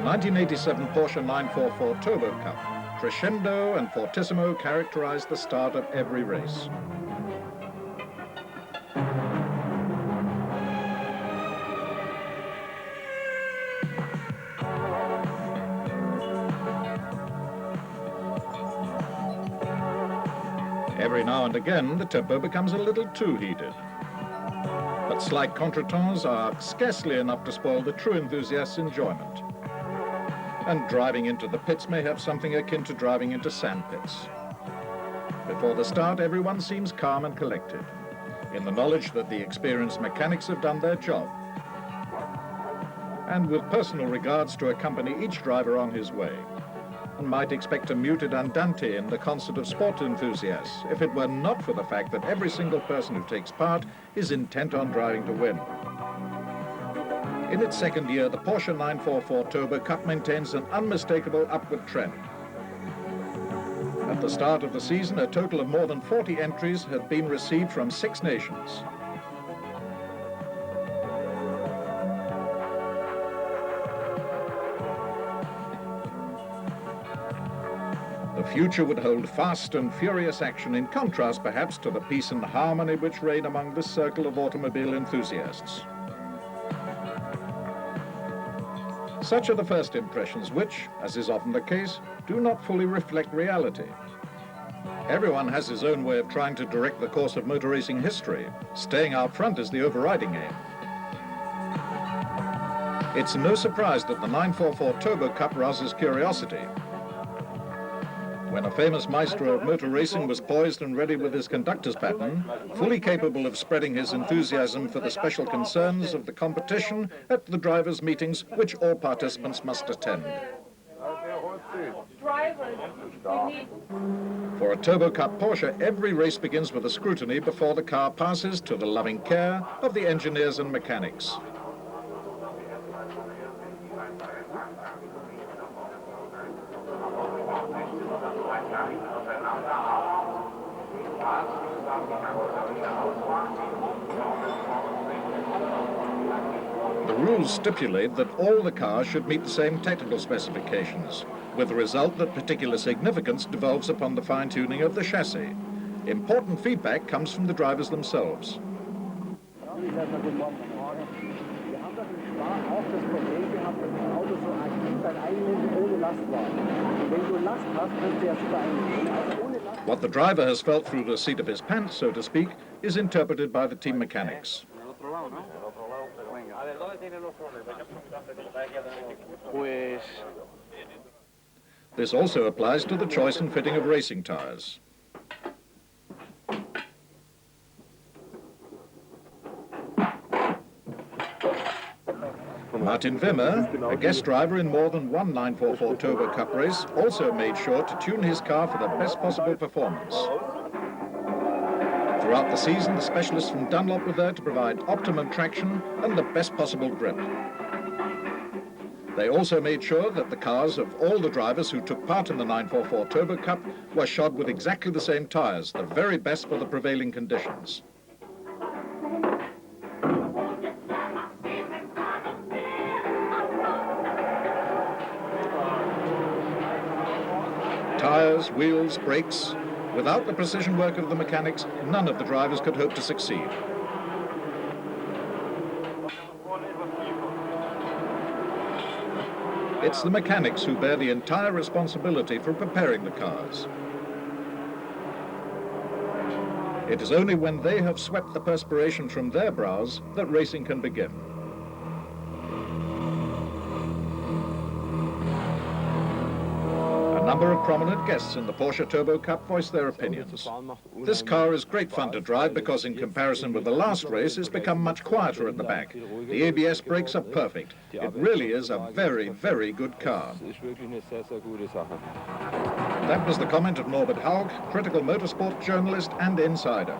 1987 Porsche 944 Turbo Cup, crescendo and fortissimo characterized the start of every race. Every now and again, the tempo becomes a little too heated. But slight contretemps are scarcely enough to spoil the true enthusiast's enjoyment. And driving into the pits may have something akin to driving into sand pits. Before the start, everyone seems calm and collected, in the knowledge that the experienced mechanics have done their job, and with personal regards to accompany each driver on his way. And might expect a muted andante in the concert of sport enthusiasts if it were not for the fact that every single person who takes part is intent on driving to win. In its second year, the Porsche 944 Turbo Cup maintains an unmistakable upward trend. At the start of the season, a total of more than 40 entries had been received from 6 nations. The future would hold fast and furious action, in contrast perhaps to the peace and harmony which reign among this circle of automobile enthusiasts. Such are the first impressions which, as is often the case, do not fully reflect reality. Everyone has his own way of trying to direct the course of motor racing history. Staying out front is the overriding aim. It's no surprise that the 944 Turbo Cup rouses curiosity. When a famous maestro of motor racing was poised and ready with his conductor's baton, fully capable of spreading his enthusiasm for the special concerns of the competition at the drivers' meetings which all participants must attend. For a Turbo Cup Porsche, every race begins with a scrutiny before the car passes to the loving care of the engineers and mechanics. The rules stipulate that all the cars should meet the same technical specifications, with the result that particular significance devolves upon the fine-tuning of the chassis. Important feedback comes from the drivers themselves. What the driver has felt through the seat of his pants, so to speak, is interpreted by the team mechanics. This also applies to the choice and fitting of racing tires. Martin Wimmer, a guest driver in more than one 944 Turbo Cup race, also made sure to tune his car for the best possible performance. Throughout the season, the specialists from Dunlop were there to provide optimum traction and the best possible grip. They also made sure that the cars of all the drivers who took part in the 944 Turbo Cup were shod with exactly the same tires, the very best for the prevailing conditions. Tires, wheels, brakes. Without the precision work of the mechanics, none of the drivers could hope to succeed. It's the mechanics who bear the entire responsibility for preparing the cars. It is only when they have swept the perspiration from their brows that racing can begin. A number of prominent guests in the Porsche Turbo Cup voiced their opinions. This car is great fun to drive because in comparison with the last race, it's become much quieter at the back. The ABS brakes are perfect. It really is a very, very good car. That was the comment of Norbert Haug, critical motorsport journalist and insider.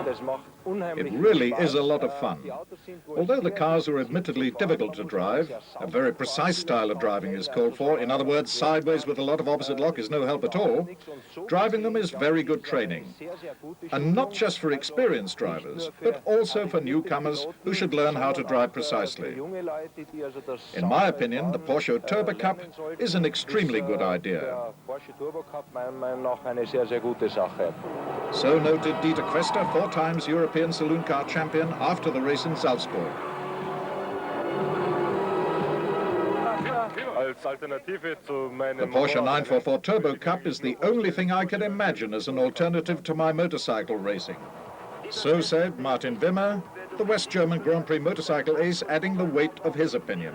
Das macht It really is a lot of fun. Although the cars are admittedly difficult to drive, a very precise style of driving is called for. In other words, sideways with a lot of opposite lock is no help at all. Driving them is very good training. And not just for experienced drivers, but also for newcomers who should learn how to drive precisely. In my opinion, the Porsche Turbo Cup is an extremely good idea. So noted Dieter Quester, 4 times European saloon car champion after the race in Salzburg. The Porsche 944 Turbo Cup is the only thing I can imagine as an alternative to my motorcycle racing. So said Martin Wimmer, the West German Grand Prix motorcycle ace, adding the weight of his opinion.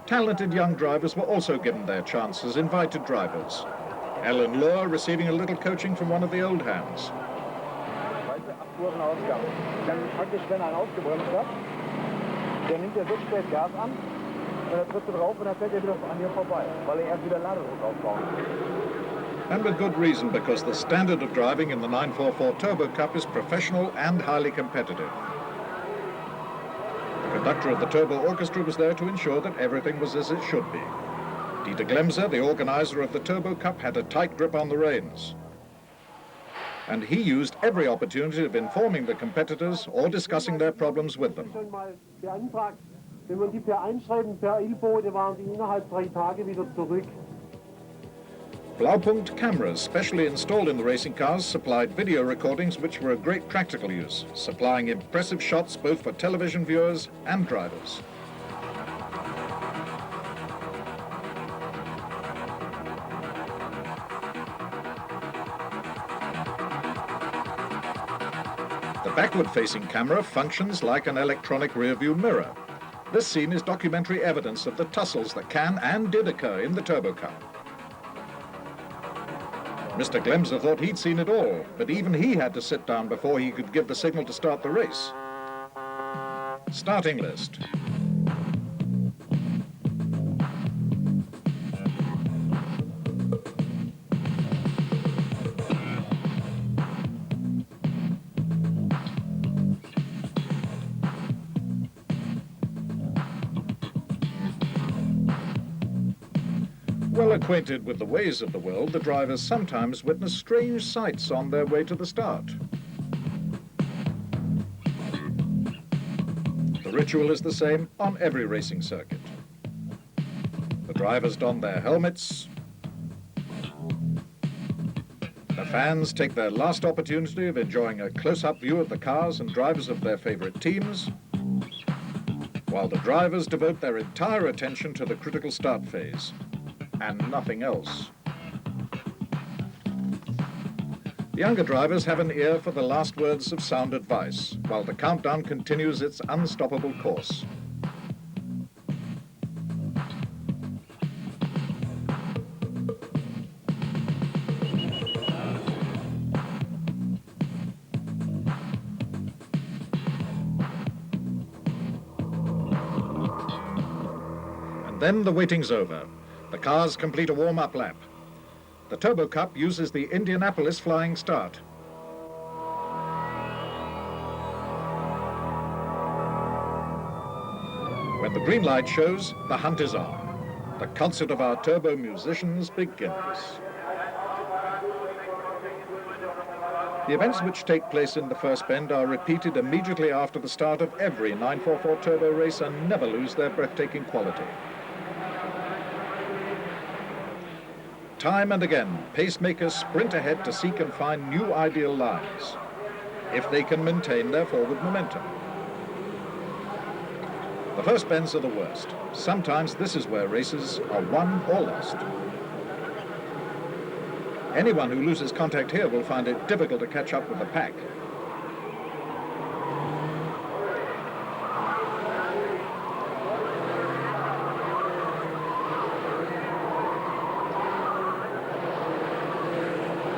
Talented young drivers were also given their chance as invited drivers. Alan Lohr receiving a little coaching from one of the old hands. And with good reason, because the standard of driving in the 944 Turbo Cup is professional and highly competitive. The conductor of the Turbo Orchestra was there to ensure that everything was as it should be. Dieter Glemser, the organizer of the Turbo Cup, had a tight grip on the reins. And he used every opportunity of informing the competitors or discussing their problems with them. Blaupunkt cameras, specially installed in the racing cars, supplied video recordings which were of great practical use, supplying impressive shots both for television viewers and drivers. The backward-facing camera functions like an electronic rear-view mirror. This scene is documentary evidence of the tussles that can and did occur in the Turbo Cup. Mr. Glemser thought he'd seen it all, but even he had to sit down before he could give the signal to start the race. Starting list. Well acquainted with the ways of the world, the drivers sometimes witness strange sights on their way to the start. The ritual is the same on every racing circuit. The drivers don their helmets. The fans take their last opportunity of enjoying a close-up view of the cars and drivers of their favorite teams, while the drivers devote their entire attention to the critical start phase. And nothing else. The younger drivers have an ear for the last words of sound advice, while the countdown continues its unstoppable course. And then the waiting's over. The cars complete a warm-up lap. The Turbo Cup uses the Indianapolis flying start. When the green light shows, the hunt is on. The concert of our turbo musicians begins. The events which take place in the first bend are repeated immediately after the start of every 944 turbo race and never lose their breathtaking quality. Time and again, pacemakers sprint ahead to seek and find new ideal lines, if they can maintain their forward momentum. The first bends are the worst. Sometimes this is where races are won or lost. Anyone who loses contact here will find it difficult to catch up with the pack.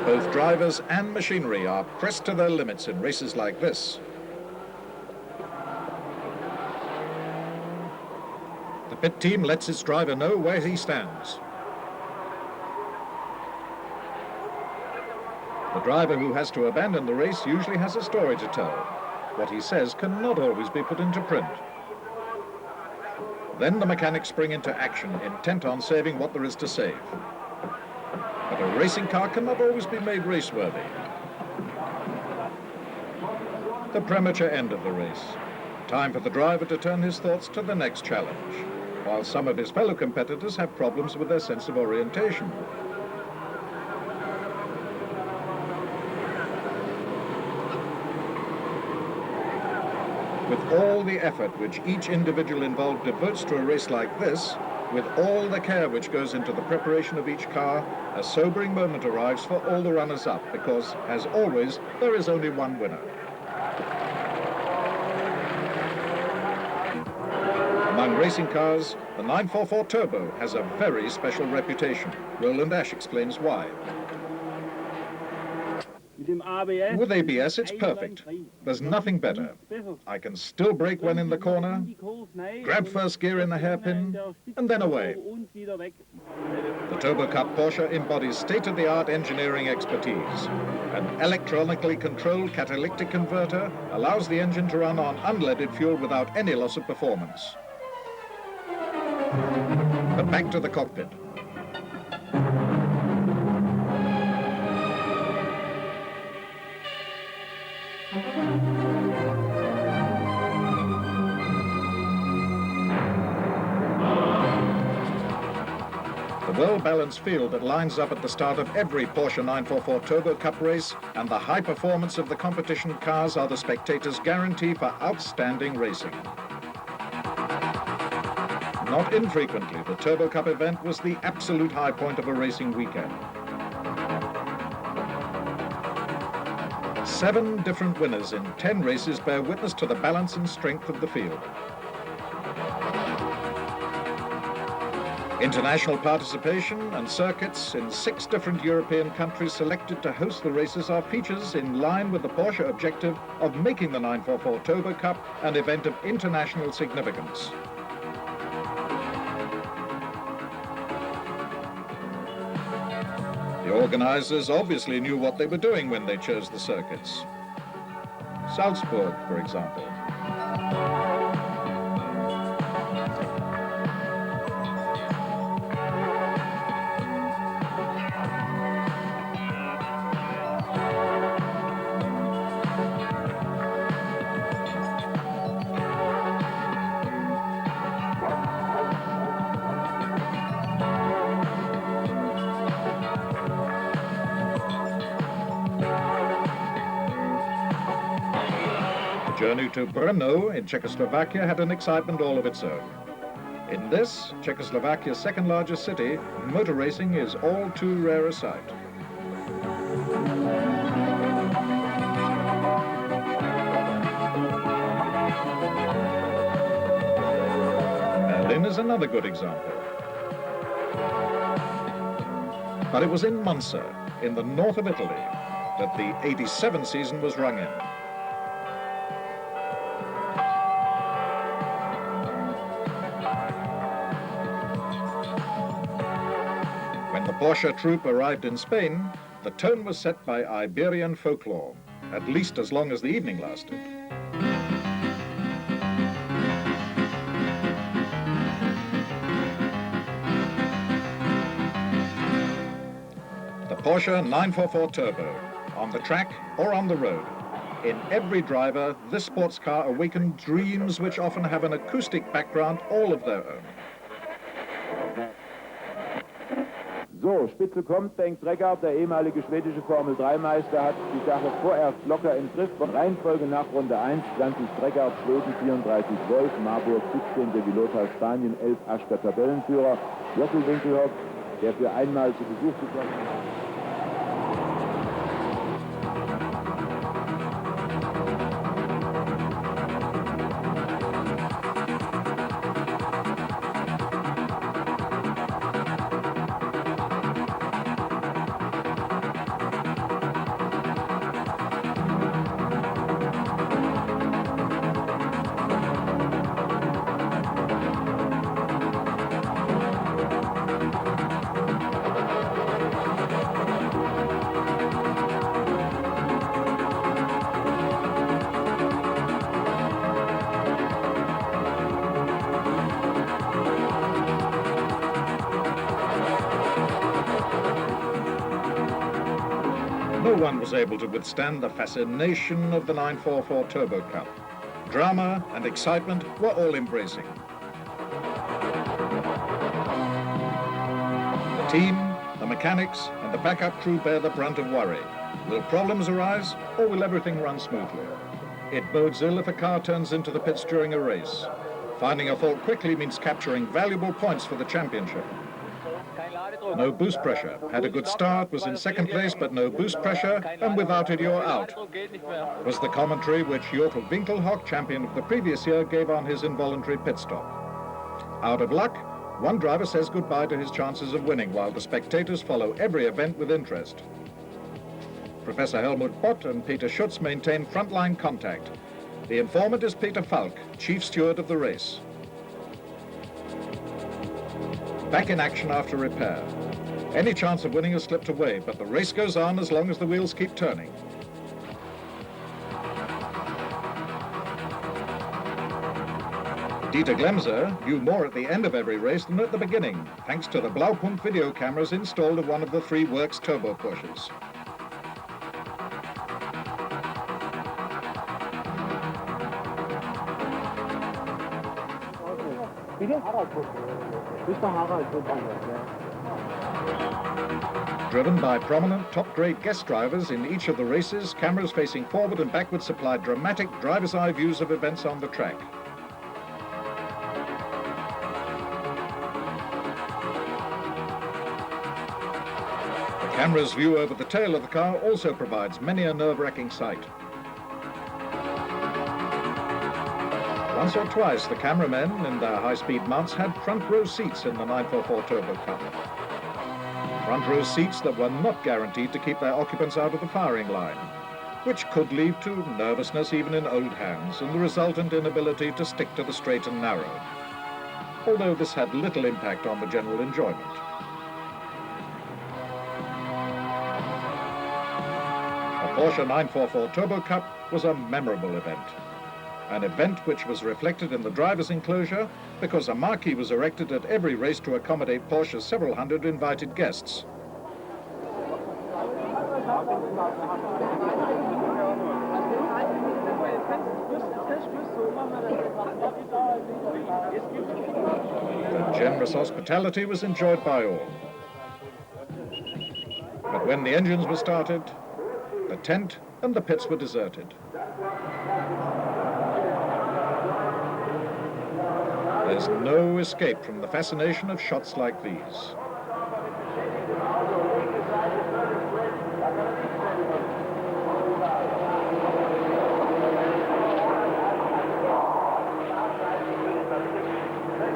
Both drivers and machinery are pressed to their limits in races like this. The pit team lets its driver know where he stands. The driver who has to abandon the race usually has a story to tell. What he says cannot always be put into print. Then the mechanics spring into action, intent on saving what there is to save. But a racing car cannot always be made race-worthy. The premature end of the race. Time for the driver to turn his thoughts to the next challenge, while some of his fellow competitors have problems with their sense of orientation. With all the effort which each individual involved devotes to a race like this, with all the care which goes into the preparation of each car, a sobering moment arrives for all the runners-up because, as always, there is only one winner. Among racing cars, the 944 Turbo has a very special reputation. Roland Ash explains why. With ABS, it's perfect. There's nothing better. I can still brake when in the corner, grab first gear in the hairpin, and then away. The Turbo Cup Porsche embodies state-of-the-art engineering expertise. An electronically controlled catalytic converter allows the engine to run on unleaded fuel without any loss of performance. But back to the cockpit. The well-balanced field that lines up at the start of every Porsche 944 Turbo Cup race and the high performance of the competition cars are the spectators' guarantee for outstanding racing. Not infrequently, the Turbo Cup event was the absolute high point of a racing weekend. 7 different winners in 10 races bear witness to the balance and strength of the field. International participation and circuits in 6 different European countries selected to host the races are features in line with the Porsche objective of making the 944 Turbo Cup an event of international significance. The organizers obviously knew what they were doing when they chose the circuits. Salzburg, for example. The journey to Brno in Czechoslovakia had an excitement all of its own. In this, Czechoslovakia's second largest city, motor racing is all too rare a sight. Berlin is another good example. But it was in Monza, in the north of Italy, that the '87 season was rung in. When the Porsche troupe arrived in Spain, the tone was set by Iberian folklore, at least as long as the evening lasted. The Porsche 944 Turbo, on the track or on the road. In every driver, this sports car awakened dreams which often have an acoustic background all of their own. So, Spitze kommt, denkt Reckart, der ehemalige schwedische Formel-3-Meister, hat die Sache vorerst locker im Griff. Reihenfolge nach Runde 1, 20 Reckart, Schweden 34 Wolf, Marburg 17, De Vilota Spanien 11, Aschker Tabellenführer, Jossel Winkelhoff, der für einmal zu Besuch gekommen ist. No one was able to withstand the fascination of the 944 Turbo Cup. Drama and excitement were all embracing. The team, the mechanics, and the backup crew bear the brunt of worry. Will problems arise, or will everything run smoothly? It bodes ill if a car turns into the pits during a race. Finding a fault quickly means capturing valuable points for the championship. No boost pressure. Had a good start, was in second place, but no boost pressure, and without it you're out, was the commentary which Jürgen Winkelhock, champion of the previous year, gave on his involuntary pit stop. Out of luck, one driver says goodbye to his chances of winning, while the spectators follow every event with interest. Professor Helmut Pott and Peter Schutz maintain frontline contact. The informant is Peter Falk, chief steward of the race. Back in action after repair. Any chance of winning has slipped away, but the race goes on as long as the wheels keep turning. Dieter Glemser knew more at the end of every race than at the beginning, thanks to the Blaupunkt video cameras installed in one of the three Works turbo Porsches. Driven by prominent top-grade guest drivers in each of the races, cameras facing forward and backward supplied dramatic driver's eye views of events on the track. The camera's view over the tail of the car also provides many a nerve-wracking sight. Once or twice, the cameramen in their high-speed mounts had front row seats in the 944 Turbo Cup. Front row seats that were not guaranteed to keep their occupants out of the firing line, which could lead to nervousness even in old hands and the resultant inability to stick to the straight and narrow, although this had little impact on the general enjoyment. The Porsche 944 Turbo Cup was a memorable event. An event which was reflected in the driver's enclosure because a marquee was erected at every race to accommodate Porsche's several hundred invited guests. The generous hospitality was enjoyed by all. But when the engines were started, the tent and the pits were deserted. There's no escape from the fascination of shots like these.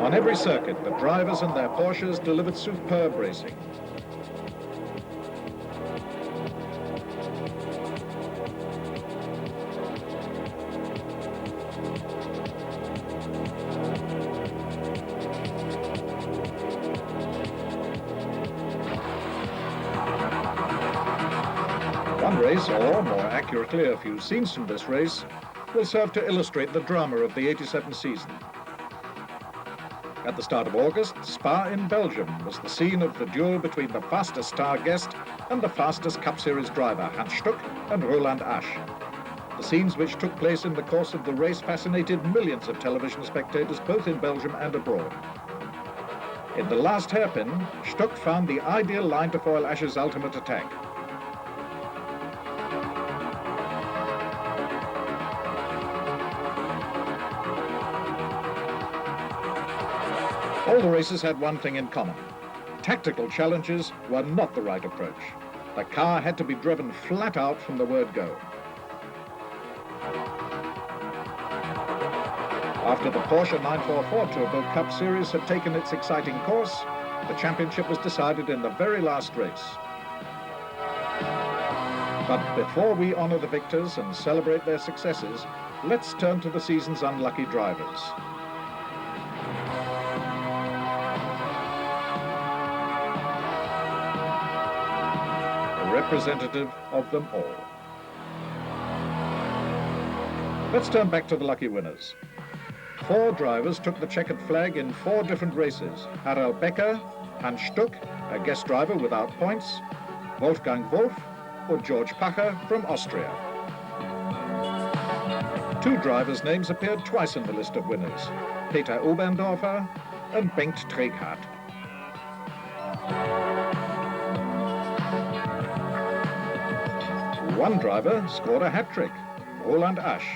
On every circuit, the drivers and their Porsches delivered superb racing. One race, or more accurately, a few scenes from this race, will serve to illustrate the drama of the '87 season. At the start of August, Spa in Belgium was the scene of the duel between the fastest star guest and the fastest Cup Series driver, Hans Stuck and Roland Asch. The scenes which took place in the course of the race fascinated millions of television spectators, both in Belgium and abroad. In the last hairpin, Stuck found the ideal line to foil Asch's ultimate attack. All the races had one thing in common. Tactical challenges were not the right approach. The car had to be driven flat out from the word go. After the Porsche 944 Turbo Cup Series had taken its exciting course, the championship was decided in the very last race. But before we honor the victors and celebrate their successes, let's turn to the season's unlucky drivers. Representative of them all. Let's turn back to the lucky winners. 4 drivers took the checkered flag in 4 different races. Harald Becker, Hans Stuck, a guest driver without points, Wolfgang Wolf, or George Pacher from Austria. Two drivers' names appeared twice in the list of winners, Peter Oberndorfer and Bengt Treghardt. One driver scored a hat-trick, Roland Asch.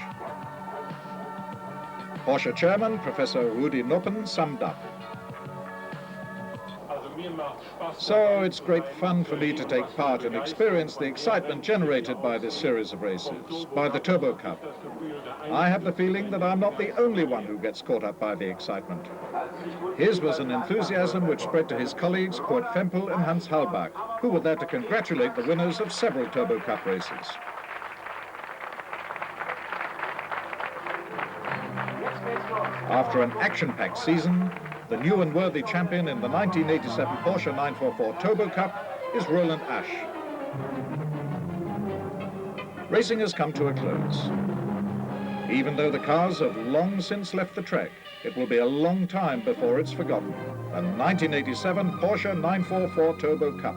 Porsche chairman, Professor Rudi Noppen, summed up. So it's great fun for me to take part and experience the excitement generated by this series of races, by the Turbo Cup. I have the feeling that I'm not the only one who gets caught up by the excitement. His was an enthusiasm which spread to his colleagues Kurt Fempel and Hans Hallbach, who were there to congratulate the winners of several Turbo Cup races. After an action-packed season, the new and worthy champion in the 1987 Porsche 944 Turbo Cup is Roland Asch. Racing has come to a close. Even though the cars have long since left the track, it will be a long time before it's forgotten. The 1987 Porsche 944 Turbo Cup.